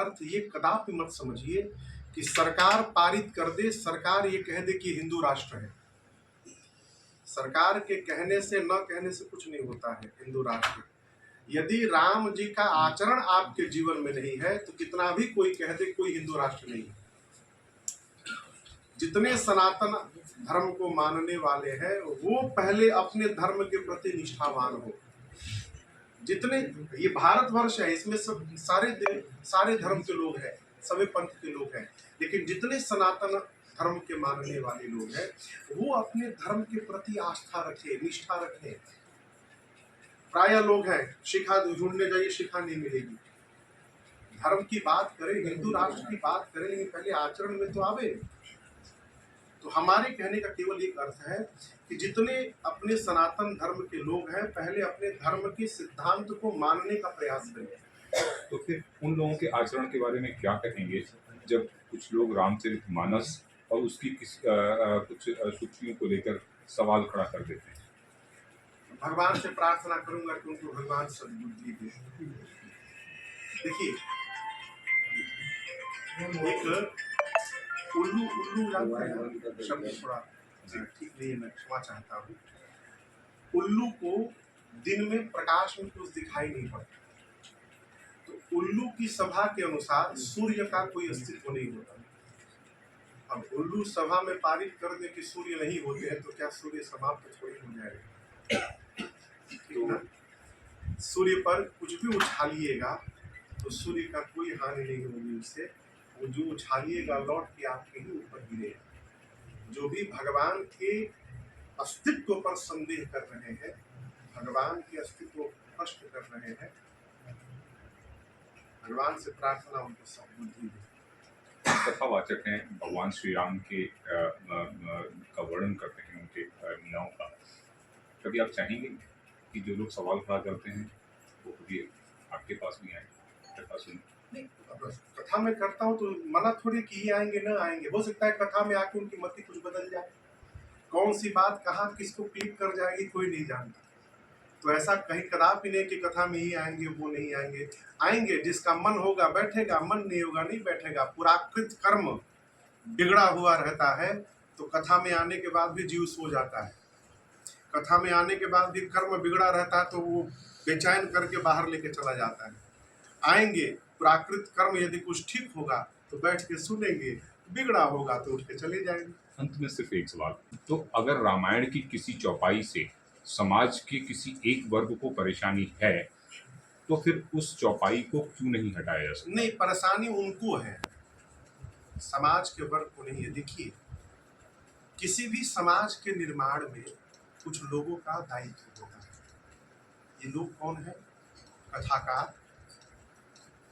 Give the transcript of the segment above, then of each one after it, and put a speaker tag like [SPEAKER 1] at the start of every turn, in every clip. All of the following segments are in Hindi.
[SPEAKER 1] अर्थ ये कदापि मत समझिए कि सरकार पारित कर दे, सरकार ये कह दे कि हिंदू राष्ट्र है। सरकार के कहने से न कहने से कुछ नहीं होता है हिंदू राष्ट्र। यदि राम जी का आचरण आपके जीवन में नहीं है तो कितना भी कोई कह दे कोई हिंदू राष्ट्र नहीं है। जितने सनातन धर्म को मानने वाले हैं वो पहले अपने धर्म के प्रति निष्ठावान हो। जितने ये भारतवर्ष है इसमें सब सारे धर्म के लोग हैं, सभी पंथ के लोग हैं, लेकिन जितने सनातन धर्म के मानने वाले लोग हैं वो अपने धर्म के प्रति आस्था रखें, निष्ठा रखें। प्राय लोग हैं शिखा ढूंढने जाइए, शिखा नहीं मिलेगी। धर्म की बात करें, हिंदू राष्ट्र की बात करें, लेकिन पहले आचरण में तो आवे। तो हमारे कहने का केवल एक अर्थ है कि जितने अपने सनातन धर्म के लोग हैं पहले अपने धर्म के सिद्धांत को मानने का प्रयास करें।
[SPEAKER 2] तो फिर उन लोगों के आचरण के बारे में क्या कहेंगे जब कुछ लोग रामचरितमानस और उसकी कुछ सूचियों को लेकर सवाल खड़ा कर देते हैं?
[SPEAKER 1] भगवान से प्रार्थना करूंगा कि उनको भगवान सद्बुद्धि दे। देखिए एक उल्लू शब्द थोड़ा ठीक नहीं है, मैं क्षमा चाहता हूँ। उल्लू को दिन में प्रकाश में कुछ दिखाई नहीं पड़ता, तो उल्लू की सभा के अनुसार सूर्य का कोई अस्तित्व नहीं होता। अब उल्लू सभा में पारित कर दे कि सूर्य नहीं होते हैं तो क्या सूर्य समाप्त थोड़ी हो जाएगा? तो सूर्य पर कुछ भी उछालिएगा तो सूर्य का कोई हानि नहीं होगी उससे। वो जो उछालिएगा लौट के आपके ही ऊपर गिरेगा। जो भी भगवान के अस्तित्व पर संदेह कर रहे हैं, भगवान के अस्तित्व को नष्ट कर रहे हैं, भगवान से प्रार्थना उनको सद्बुद्धि दे।
[SPEAKER 2] कथावाचक हैं, भगवान श्री राम के का वर्णन करते हैं, उनके लीलाओं का। कभी आप चाहेंगे कि जो लोग सवाल खड़ा करते हैं वो कभी आपके पास भी आए, कथा सुने?
[SPEAKER 1] कथा में करता हूँ तो मना थोड़ी कि ये आएंगे न आएंगे। हो सकता है कथा में आके उनकी मति कुछ बदल जाए। कौन सी बात कहाँ किसको क्लिक कर जाएगी कोई नहीं जानता। तो ऐसा कहीं कदापि नहीं कि कथा में ही आएंगे वो नहीं आएंगे। आएंगे, जिसका मन होगा बैठेगा, मन नहीं होगा नहीं बैठेगा। पुराकृत कर्म बिगड़ा हुआ रहता है तो कथा में आने के बाद भी जीव सो जाता है। कथा में आने के बाद भी कर्म बिगड़ा रहता है तो वो बेचैन करके बाहर लेके चला जाता है। आएंगे, प्राकृत कर्म यदि कुछ ठीक होगा तो बैठ के सुनेंगे, बिगड़ा होगा तो उठ के चले जाएंगे।
[SPEAKER 2] अंत में सिर्फ एक सवाल, तो अगर रामायण की किसी चौपाई से समाज के किसी एक वर्ग को परेशानी है तो फिर उस चौपाई को क्यों नहीं हटाया जा सकता?
[SPEAKER 1] नहीं, परेशानी उनको है, समाज के वर्ग को नहीं है। देखिए किसी भी समाज के निर्माण में कुछ लोगों का दायित्व होता है। ये लोग कौन है? कथाकार,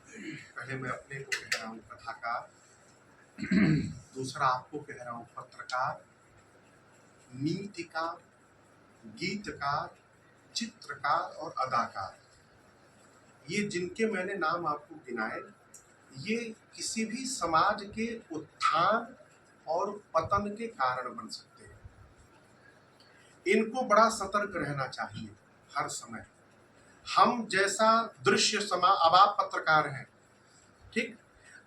[SPEAKER 1] पहले मैं अपने को कह रहा हूँ कथाकार, दूसरा आपको कह रहा हूँ पत्रकार, नीतिकार, गीतकार, चित्रकार और अदाकार। ये जिनके मैंने नाम आपको गिनाए, ये किसी भी समाज के उत्थान और पतन के कारण बन सकते हैं। इनको बड़ा सतर्क रहना चाहिए हर समय। हम जैसा दृश्य अब आप पत्रकार हैं, ठीक,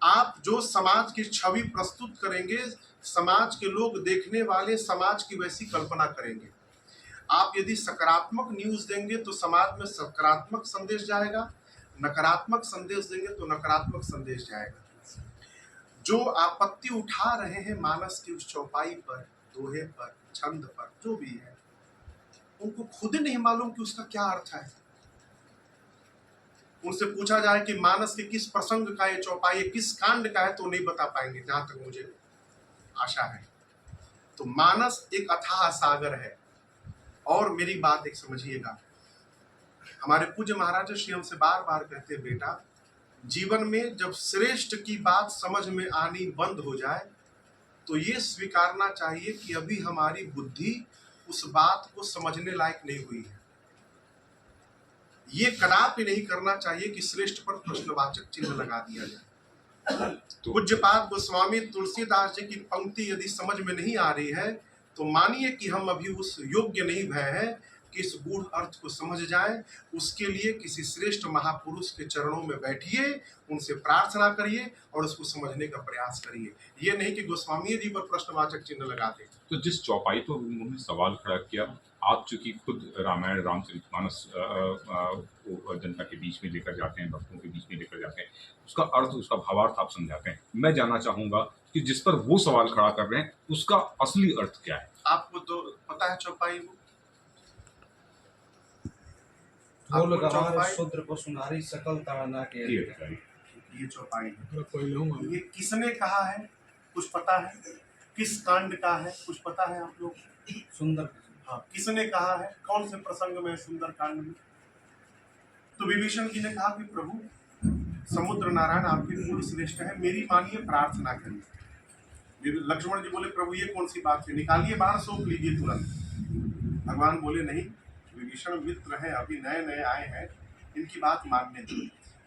[SPEAKER 1] आप जो समाज की छवि प्रस्तुत करेंगे समाज के लोग देखने वाले समाज की वैसी कल्पना करेंगे। आप यदि सकारात्मक न्यूज देंगे तो समाज में सकारात्मक संदेश जाएगा, नकारात्मक संदेश देंगे तो नकारात्मक संदेश जाएगा। जो आपत्ति उठा रहे हैं मानस की उस चौपाई पर, दोहे पर, छंद पर, जो भी है, उनको खुद नहीं मालूम कि उसका क्या अर्थ है। उनसे पूछा जाए कि मानस के किस प्रसंग का ये चौपाई है, किस कांड का है, तो नहीं बता पाएंगे जहां तक मुझे आशा है। तो मानस एक अथाह सागर है। और मेरी बात एक समझिएगा, हमारे पूज्य महाराज श्री हमसे बार बार कहते, बेटा जीवन में जब श्रेष्ठ की बात समझ में आनी बंद हो जाए तो ये स्वीकारना चाहिए कि अभी हमारी बुद्धि उस बात को समझने लायक नहीं हुई है। ये कदापि नहीं करना चाहिए कि श्रेष्ठ पर प्रश्नवाचक चिन्ह लगा दिया जाए। पूज्यपाद गोस्वामी तुलसीदास जी की पंक्ति यदि समझ में नहीं आ रही है तो मानिए कि हम अभी उस योग्य नहीं भय है कि इस गूढ़ अर्थ को समझ जाएं, उसके लिए किसी श्रेष्ठ महापुरुष के चरणों में बैठिए, उनसे प्रार्थना करिए और उसको समझने का प्रयास करिए। ये नहीं कि गोस्वामी जी पर प्रश्नवाचक चिन्ह लगा दें।
[SPEAKER 2] तो जिस चौपाई पर उन्होंने सवाल खड़ा किया, आप चूंकि खुद रामायण रामचरितमानस जनता के बीच में लेकर जाते हैं, भक्तों के बीच में लेकर जाते हैं, उसका अर्थ, उसका भावार्थ आप समझाते हैं। मैं जानना चाहूंगा कि जिस पर वो सवाल खड़ा कर रहे हैं उसका असली अर्थ क्या है।
[SPEAKER 1] आपको तो पता है चौपाई वो?
[SPEAKER 3] ढोल गवार शूद्र पशु नारी सकल ताड़ना के
[SPEAKER 1] ये चौपाई है। ये किसने कहा है, कुछ पता है? किस कांड का है, कुछ पता है आप लोग?
[SPEAKER 3] सुंदर।
[SPEAKER 1] हाँ, किसने कहा है, कौन से प्रसंग में, सुंदर कांड में? तो विभीषण जी ने कहा कि प्रभु समुद्र नारायण आपके पूर्ण श्रेष्ठ है, मेरी मानिए, प्रार्थना करिए। लक्ष्मण जी बोले प्रभु ये कौन सी बात है, निकालिए बाहर, सौंप लीजिए तुरंत। भगवान बोले नहीं, विभीषण मित्र है, अभी नए नए आए हैं, इनकी बात मानने दो।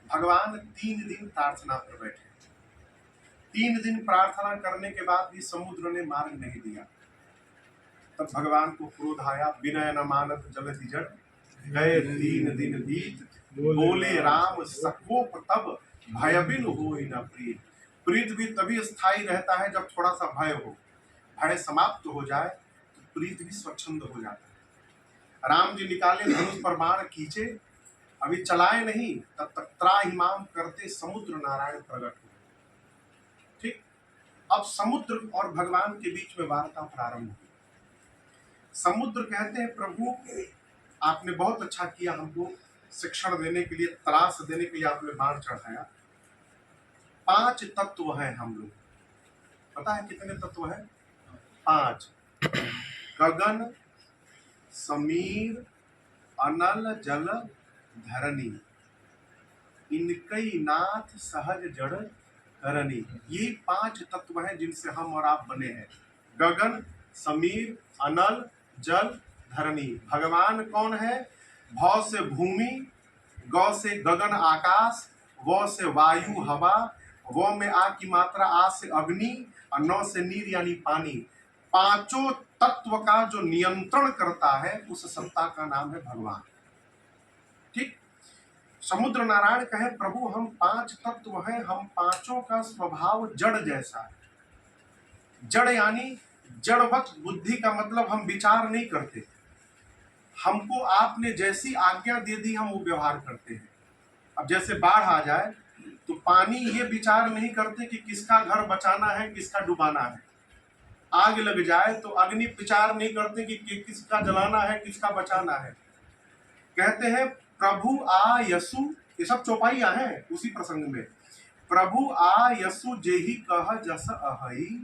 [SPEAKER 1] भगवान 3 दिन प्रार्थना पर बैठे। 3 दिन प्रार्थना करने के बाद भी समुद्र ने मार्ग नहीं दिया। तब भगवान को क्रोध आया, विनय न मानत जलधि जड़, गए 3 दिन बीत, बोले राम सकोप तब, भयबिन होई न प्रीत। प्रीत भी तभी स्थायी रहता है जब थोड़ा सा भय हो। भय समाप्त हो जाए तो प्रीत भी स्वच्छंद हो जाता है। राम जी निकाले धनुष पर बाण खींचे, अभी चलाए नहीं, तब तक त्राहिमाम करते समुद्र नारायण प्रकट हुए। ठीक, अब समुद्र और भगवान के बीच में वार्ता प्रारंभ हुई। समुद्र कहते हैं प्रभु आपने बहुत अच्छा किया, हमको शिक्षण देने के लिए, त्रास देने के लिए आपने बाण चढ़ाया। 5 तत्व हैं हम लोग, पता है कितने तत्व हैं? 5। गगन, समीर, अनल, जल, धरणी, इनकई नाथ सहज जड़ करनी। ये 5 तत्व हैं जिनसे हम और आप बने हैं। गगन, समीर, अनल, जल, धरणी। भगवान कौन है? भौ से भूमि, गौ से गगन आकाश, वो से वायु हवा, वो में आ की मात्रा, आ से अग्नि और नौ से नीर यानी पानी। 5 तत्व का जो नियंत्रण करता है उस सत्ता का नाम है भगवान। ठीक, समुद्र नारायण कहे प्रभु हम 5 तत्व हैं, हम 5 का स्वभाव जड़ जैसा है। जड़ यानी जड़वत बुद्धि का मतलब हम विचार नहीं करते। हमको आपने जैसी आज्ञा दे दी हम वो व्यवहार करते हैं। अब जैसे बाढ़ आ जाए तो पानी ये विचार नहीं करते कि किसका घर बचाना है, किसका डुबाना है। आग लग जाए तो अग्नि विचार नहीं करते कि किसका जलाना है, किसका बचाना है। कहते हैं प्रभु आ यसु, ये सब चौपाइयां हैं उसी प्रसंग में। प्रभु आ यसु जेहि कह जस अहई,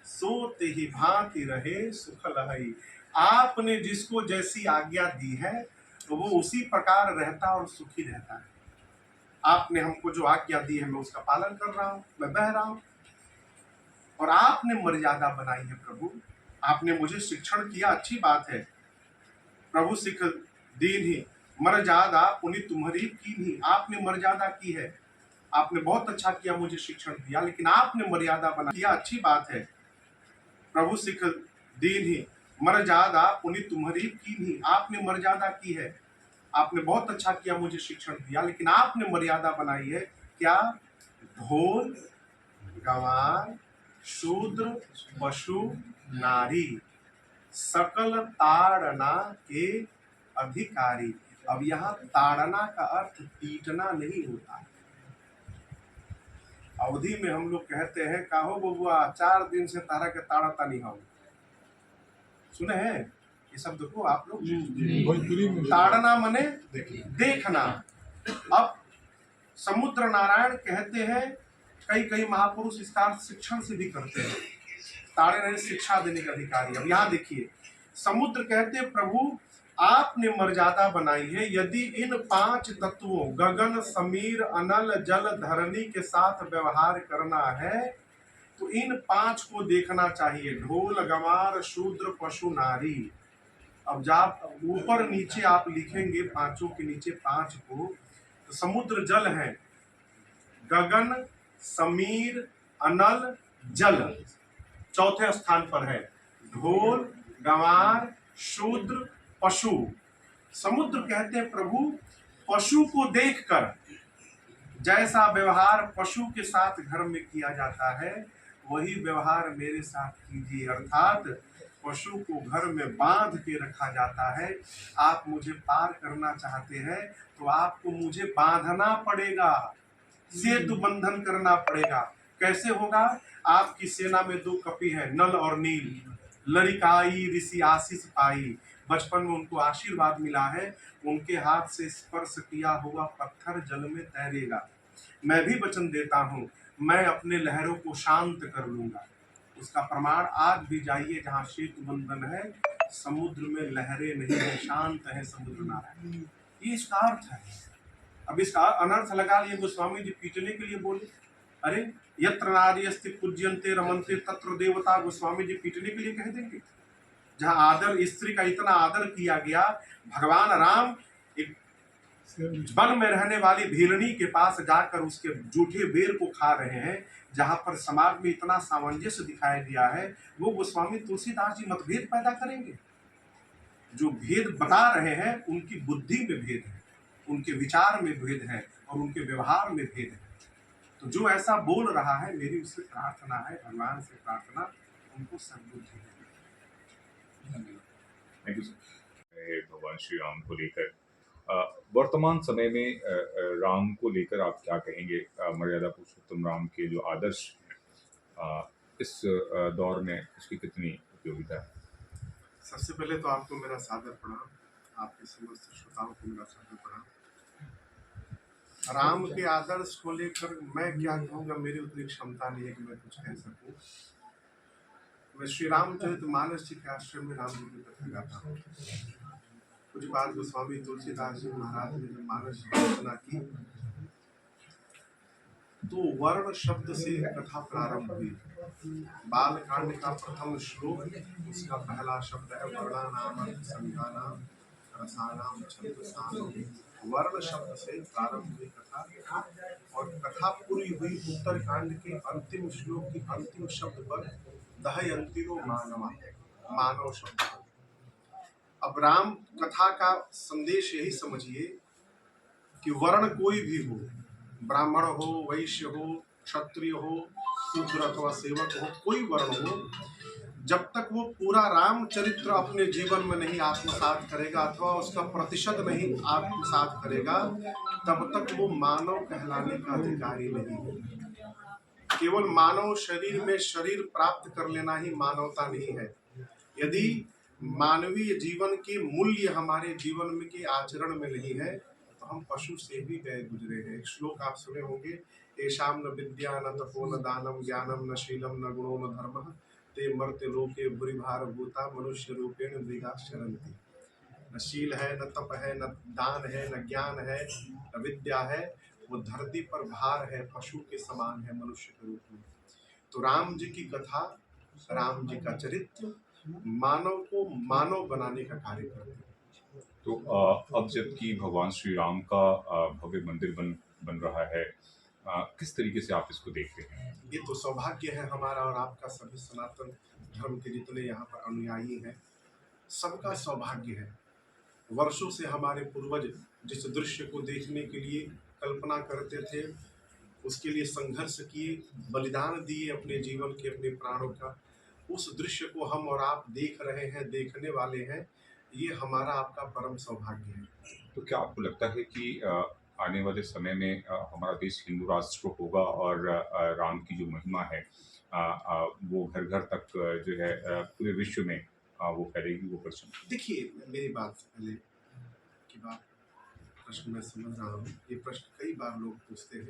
[SPEAKER 1] सो तेहि भांति रहे सुख लहई। आपने जिसको जैसी आज्ञा दी है तो वो उसी प्रकार रहता और सुखी रहता है। आपने हमको जो आज्ञा दी है मैं उसका पालन कर रहा हूं, मैं बह रहा हूं। और आपने मर्यादा बनाई है प्रभु, आपने मुझे शिक्षण किया, अच्छी बात है। प्रभु सिख दीन ही मर्यादा पुनि तुम्हारी की नहीं। आपने मर्यादा की है, आपने बहुत अच्छा किया, मुझे शिक्षण दिया, लेकिन आपने मर्यादा बना दिया, अच्छी बात है। प्रभु सिख दीन ही मर्यादा पुनि तुम्हारी की नहीं। आपने मर्यादा की है, आपने बहुत अच्छा किया, मुझे शिक्षण दिया, लेकिन आपने मर्यादा बनाई है क्या? ढोल, गंवार, शूद्र, पशु, नारी, सकल ताड़ना के अधिकारी। अब यहाँ ताड़ना का अर्थ पीटना नहीं होता है। अवधि में हम लोग कहते हैं काहो बबुआ 4 दिन से तारा के ताड़ता नहीं हो। सुने हैं ये शब्द को आप लोग? ताड़ना मने देखना। अब समुद्र नारायण कहते हैं, कई महापुरुष इसका शिक्षण से भी करते हैं, ताड़े रहे शिक्षा देने का अधिकारी। अब यहाँ देखिए, समुद्र कहते हैं प्रभु आपने मर्यादा बनाई है, यदि इन 5 तत्वों गगन, समीर, अनल, जल, धरणी के साथ व्यवहार करना है तो इन 5 को देखना चाहिए। ढोल, गंवार, शूद्र, पशु, नारी। अब जब ऊपर नीचे आप लिखेंगे 5 के नीचे 5 को, तो समुद्र जल है, गगन, समीर, अनल, जल चौथे स्थान पर है। ढोल, गंवार, शूद्र, पशु समुद्र कहते हैं प्रभु पशु को देखकर जैसा व्यवहार पशु के साथ घर में किया जाता है वही व्यवहार मेरे साथ कीजिए, अर्थात पशु को घर में बांध के रखा जाता है। आप मुझे पार करना चाहते हैं तो आपको मुझे बांधना पड़ेगा, सेतु बंधन करना पड़ेगा। कैसे होगा? आपकी सेना में 2 कपि है, नल और नील। लड़िकाई ऋषि आशीष पाई, बचपन में उनको आशीर्वाद मिला है, उनके हाथ से स्पर्श किया हुआ पत्थर जल में तैरेगा। मैं भी वचन देता हूँ, मैं अपने लहरों को शांत कर लूंगा। उसका प्रमाण आज भी जाइए जहाँ सेतु बंधन है, समुद्र में लहरें नहीं है, शांत है समुद्र नारायण। ये इसका अर्थ है। अब इसका अनर्थ लगा लिए गोस्वामी जी पीटने के लिए बोले। अरे यत्र नारी अस्ति पूज्यन्ते रमन्ते तत्र देवता, गोस्वामी जी पीटने के लिए कह देंगे? जहाँ आदर, स्त्री का इतना आदर किया गया, भगवान राम एक वन में रहने वाली भीलनी के पास जाकर उसके जूठे बेर को खा रहे हैं, जहां पर समाज में इतना सामंजस्य दिखाया गया है, वो गोस्वामी तुलसीदास जी मतभेद पैदा करेंगे? जो भेद बता रहे हैं उनकी बुद्धि में भेद है, उनके विचार में भेद है और उनके व्यवहार में भेद है। तो जो ऐसा बोल रहा है, मेरी उससे प्रार्थना है, भगवान से प्रार्थना, उनको सद्बुद्धि है।
[SPEAKER 2] Thank you sir. भगवान श्री राम को लेकर वर्तमान समय में राम को लेकर आप क्या कहेंगे? मर्यादा पुरुषोत्तम राम के जो आदर्श हैं इस दौर में इसकी कितनी उपयोगिता है?
[SPEAKER 1] सबसे पहले तो आपको मेरा सादर प्रणाम, आपके समस्त श्रोताओं को मेरा सादर प्रणाम। राम के आदर्श को लेकर मैं क्या कहूँगा, मेरी उतनी क्षमता नहीं है कि मैं कुछ कह सकूँ। मैं श्री रामचरितमानस जी के आश्रम में राम जी की कथा गाता हूँ। कुछ बात गोस्वामी तुलसीदास जी महाराज ने जब मानस की रचना की तो वर्ण शब्द से कथा प्रारंभ हुई। बालकांड का प्रथम श्लोक, उसका पहला शब्द है वर्णानाम संज्ञानाम रसानाम छंदसानाम। वर्ण शब्द से प्रारंभ हुई कथा और कथा पूरी हुई उत्तरकांड के अंतिम श्लोक की अंतिम शब्द पर दहयंतिरो मानवा, मानव शब्द पर। अब राम कथा का संदेश यही समझिए कि वर्ण कोई भी हो, ब्राह्मण हो, वैश्य हो, क्षत्रिय हो, शूद्र अथवा सेवक हो, कोई वर्ण हो, जब तक वो पूरा रामचरित्र अपने जीवन में नहीं आत्मसात करेगा अथवा उसका प्रतिशत नहीं आत्मसात करेगा, तब तक वो मानव कहलाने का अधिकारी नहीं है। केवल मानव शरीर में शरीर प्राप्त कर लेना ही मानवता नहीं है। यदि मानवीय जीवन के मूल्य हमारे जीवन में के आचरण में नहीं है तो हम पशु से भी गए गुजरे हैं। एक श्लोक आप सुने होंगे, एषाम न विद्या न तपो न दानम ज्ञानम न शीलम न गुणो न धर्मः ते मर्त्य लोके भूरिभार भूता मनुष्य रूपेण मृगाश्चरन्ति। न शील है, न तप है, न दान है, न ज्ञान है, न विद्या है, वो धरती पर भार है, पशु के समान है मनुष्य के रूप में। तो राम जी की कथा, राम जी का चरित्र मानव को मानव बनाने का कार्य करते हैं।
[SPEAKER 2] तो अब जबकि भगवान श्री राम का भव्य मंदिर बन रहा है, किस तरीके से आप इसको देखते हैं?
[SPEAKER 1] ये तो सौभाग्य है हमारा और आपका, सभी सनातन धर्म के जितने यहाँ पर अनुयायी हैं, सबका सौभाग्य है। वर्षों से हमारे पूर्वज जिस दृश्य को देखने के लिए कल्पना करते थे, उसके लिए संघर्ष किए, बलिदान दिए अपने जीवन के, अपने प्राणों का, उस दृश्य को हम और आप देख रहे हैं, देखने वाले हैं। ये हमारा आपका परम सौभाग्य है।
[SPEAKER 2] तो क्या आपको लगता है कि आने वाले समय में हमारा देश हिंदू राष्ट्र होगा और राम की जो महिमा है वो घर घर तक जो है पूरे विश्व में वो फैलेगी, वो प्रश्न?
[SPEAKER 1] देखिए, मेरी बात से पहले की बात, प्रश्न मैं समझ रहा हूँ, ये प्रश्न कई बार लोग पूछते हैं।